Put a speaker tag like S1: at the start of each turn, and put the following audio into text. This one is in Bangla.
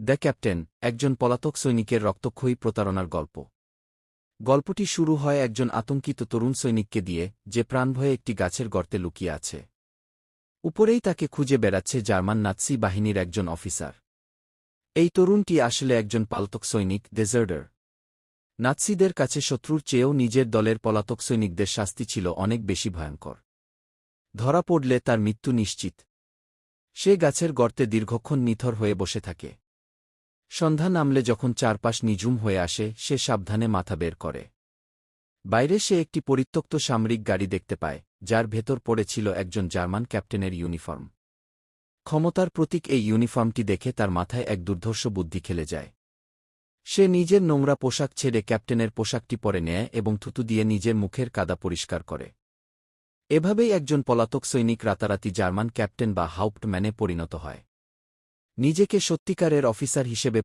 S1: দ্য ক্যাপ্টেন, একজন পলাতক সৈনিকের রক্তক্ষয়ী প্রতারণার গল্প। গল্পটি শুরু হয় একজন আতঙ্কিত তরুণ সৈনিককে দিয়ে, যে প্রাণভয়ে একটি গাছের গর্তে লুকিয়ে আছে। উপরেই তাকে খুঁজে বেড়াচ্ছে জার্মান নাৎসি বাহিনীর একজন অফিসার। এই তরুণটি আসলে একজন পলাতক সৈনিক, ডেজার্টার। নাৎসিদের কাছে শত্রুর চেয়েও নিজের দলের পলাতক সৈনিকদের শাস্তি ছিল অনেক বেশি ভয়ঙ্কর। ধরা পড়লে তার মৃত্যু নিশ্চিত। সে গাছের গর্তে দীর্ঘক্ষণ নিথর হয়ে বসে থাকে। সন্ধ্যা নামলে যখন চারপাশ নিঝুম হয়ে আসে, সে সাবধানে মাথা বের করে। বাইরে সে একটি পরিত্যক্ত সামরিক গাড়ি দেখতে পায়, যার ভেতর পড়েছিল একজন জার্মান ক্যাপ্টেনের ইউনিফর্ম। ক্ষমতার প্রতীক এই ইউনিফর্মটি দেখে তার মাথায় এক দুর্ধর্ষ বুদ্ধি খেলে যায়। সে নিজের নোংরা পোশাক ছেড়ে ক্যাপ্টেনের পোশাকটি পরে নেয় এবং থুতু দিয়ে নিজের মুখের কাদা পরিষ্কার করে। এভাবেই একজন পলাতক সৈনিক রাতারাতি জার্মান ক্যাপ্টেন বা হাউপ্টম্যানে পরিণত হয়। নিজেকে সত্যিকারের অফিসার হিসেবে